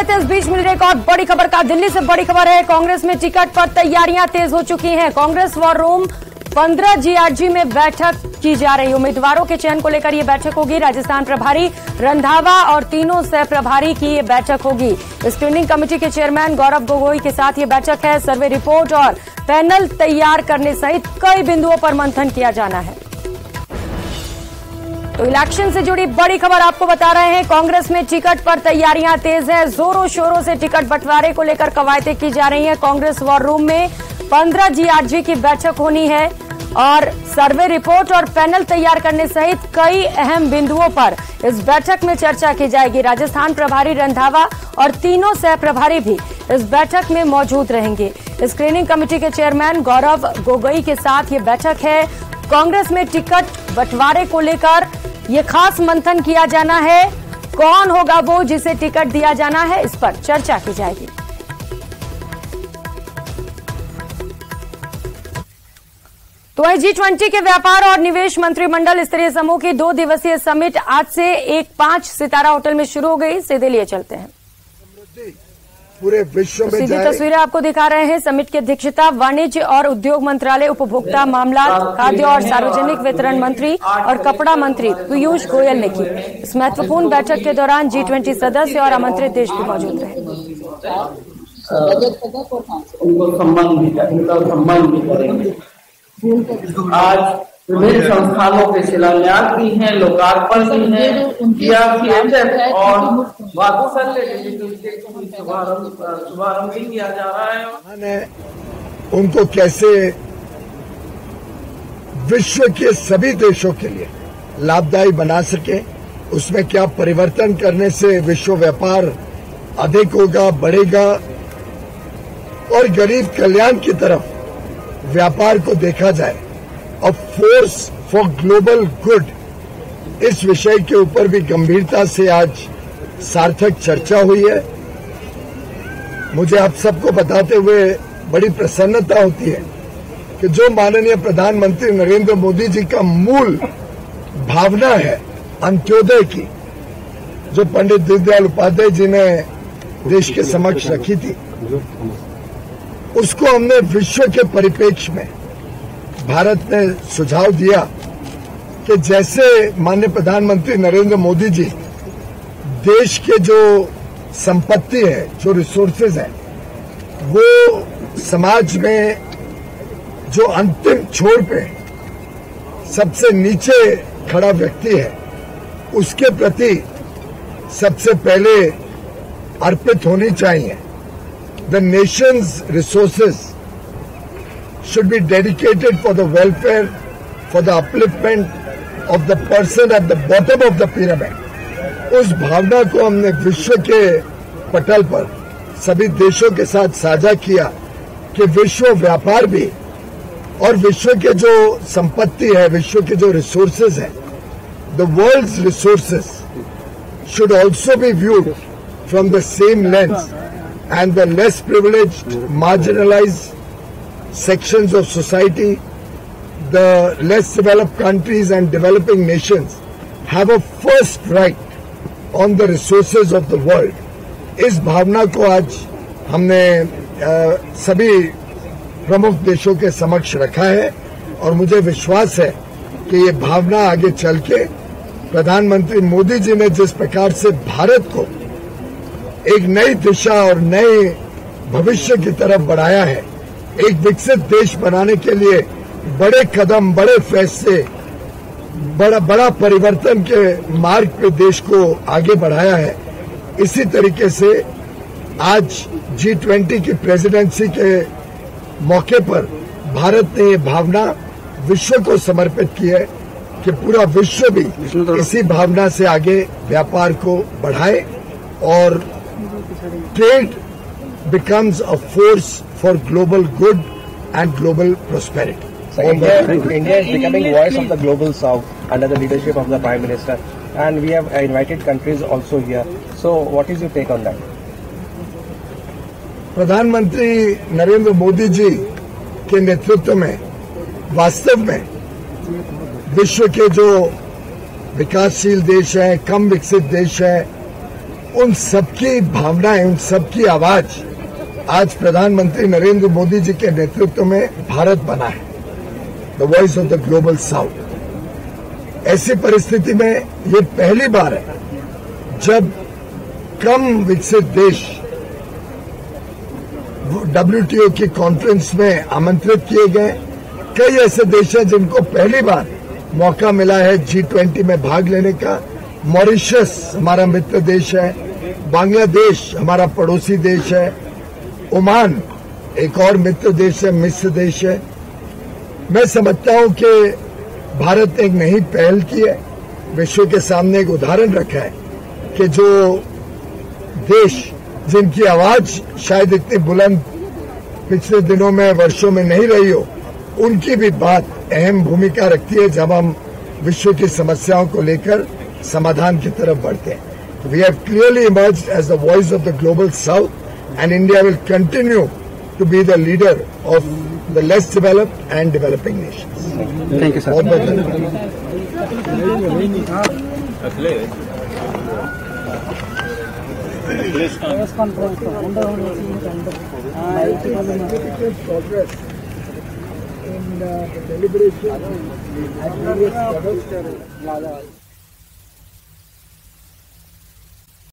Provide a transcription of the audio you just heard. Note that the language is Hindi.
लेते हैं इस बीच मिल रही एक और बड़ी खबर का। दिल्ली से बड़ी खबर है, कांग्रेस में टिकट पर तैयारियां तेज हो चुकी हैं। कांग्रेस वॉर रूम 15 जीआरजी में बैठक की जा रही है। उम्मीदवारों के चयन को लेकर यह बैठक होगी। राजस्थान प्रभारी रंधावा और तीनों सह प्रभारी की ये बैठक होगी। स्क्रीनिंग कमेटी के चेयरमैन गौरव गोगोई के साथ ये बैठक है। सर्वे रिपोर्ट और पैनल तैयार करने सहित कई बिंदुओं पर मंथन किया जाना है। तो इलेक्शन से जुड़ी बड़ी खबर आपको बता रहे हैं। कांग्रेस में टिकट पर तैयारियां तेज है। जोरों शोरों से टिकट बंटवारे को लेकर कवायदें की जा रही हैं। कांग्रेस वॉर रूम में 15 जीआरजी की बैठक होनी है और सर्वे रिपोर्ट और पैनल तैयार करने सहित कई अहम बिंदुओं पर इस बैठक में चर्चा की जाएगी। राजस्थान प्रभारी रंधावा और तीनों सह प्रभारी भी इस बैठक में मौजूद रहेंगे। स्क्रीनिंग कमेटी के चेयरमैन गौरव गोगोई के साथ ये बैठक है। कांग्रेस में टिकट बंटवारे को लेकर ये खास मंथन किया जाना है। कौन होगा वो जिसे टिकट दिया जाना है, इस पर चर्चा की जाएगी। तो वहीं G20 के व्यापार और निवेश मंत्रिमंडल स्तरीय समूह की 2 दिवसीय समिट आज से एक 5 सितारा होटल में शुरू हो गई। सीधे लिए चलते हैं, पूरे विश्व में सीधी तस्वीरें आपको दिखा रहे हैं। समिट की अध्यक्षता वाणिज्य और उद्योग मंत्रालय, उपभोक्ता मामला, खाद्य और सार्वजनिक वितरण मंत्री और कपड़ा मंत्री पीयूष गोयल ने की। इस महत्वपूर्ण बैठक के दौरान G20 सदस्य और आमंत्रित देश भी मौजूद रहे। उनको सम्मान भी करेंगे। आज विभिन्न संस्थानों के शिलान्यास भी हैं, लोकार्पण भी है, और शुभारंभ भी किया जा रहा है। उनको कैसे विश्व के सभी देशों के लिए लाभदायी बना सके, उसमें क्या परिवर्तन करने से विश्व व्यापार अधिक होगा, बढ़ेगा और गरीब कल्याण की तरफ व्यापार को देखा जाए और फोर्स फॉर ग्लोबल गुड, इस विषय के ऊपर भी गंभीरता से आज सार्थक चर्चा हुई है। मुझे आप सबको बताते हुए बड़ी प्रसन्नता होती है कि जो माननीय प्रधानमंत्री नरेंद्र मोदी जी का मूल भावना है अंत्योदय की, जो पंडित दीनदयाल उपाध्याय जी ने देश के समक्ष रखी थी, उसको हमने विश्व के परिप्रेक्ष्य में भारत ने सुझाव दिया कि जैसे माननीय प्रधानमंत्री नरेंद्र मोदी जी देश के जो संपत्ति है, जो रिसोर्सेज है, वो समाज में जो अंतिम छोर पे सबसे नीचे खड़ा व्यक्ति है, उसके प्रति सबसे पहले अर्पित होनी चाहिए। The nation's resources should be dedicated for the welfare, for the upliftment of the person at the bottom of the pyramid. उस भावना को हमने विश्व के पटल पर सभी देशों के साथ साझा किया कि विश्व व्यापार भी और विश्व के जो संपत्ति है, विश्व के जो रिसोर्सेज है, the world's resources should also be viewed from the same lens. And the less privileged, marginalized sections of society, the less developed countries and developing nations have a first right on the resources of the world. इस भावना को आज हमने सभी प्रमुख देशों के समक्ष रखा है और मुझे विश्वास है कि ये भावना आगे चल के प्रधानमंत्री मोदी जी ने जिस प्रकार से भारत को एक नई दिशा और नए भविष्य की तरफ बढ़ाया है, एक विकसित देश बनाने के लिए बड़े कदम, बड़े फैसले, बड़ा परिवर्तन के मार्ग पे देश को आगे बढ़ाया है। इसी तरीके से आज G20 की प्रेसिडेंसी के मौके पर भारत ने ये भावना विश्व को समर्पित की है कि पूरा विश्व भी इसी भावना से आगे व्यापार को बढ़ाए और trade becomes a force for global good and global prosperity. So India is becoming voice of the global south under the leadership of the Prime Minister, and we have invited countries also here. So what is your take on that? प्रधानमंत्री नरेंद्र मोदी जी के नेतृत्व में वास्तव में विश्व के जो विकासशील देश हैं, कम विकसित देश हैं, उन सबकी भावनाएं, उन सबकी आवाज आज प्रधानमंत्री नरेंद्र मोदी जी के नेतृत्व में भारत बना है, the voice of the global south. ऐसी परिस्थिति में ये पहली बार है जब कम विकसित देश WTO की कॉन्फ्रेंस में आमंत्रित किए गए। कई ऐसे देश हैं जिनको पहली बार मौका मिला है G20 में भाग लेने का। मॉरिशस हमारा मित्र देश है, बांग्लादेश हमारा पड़ोसी देश है, ओमान एक और मित्र देश है, मिस्र देश है। मैं समझता हूं कि भारत ने एक नई पहल की है, विश्व के सामने एक उदाहरण रखा है कि जो देश जिनकी आवाज शायद इतनी बुलंद पिछले दिनों में, वर्षों में नहीं रही हो, उनकी भी बात अहम भूमिका रखती है जब हम विश्व की समस्याओं को लेकर समाधान की तरफ बढ़ते हैं। We have clearly emerged as the voice of the global south and India will continue to be the leader of the less developed and developing nations. Thank you sir. बहुत बहुत धन्यवाद। in the deliberation at various levels.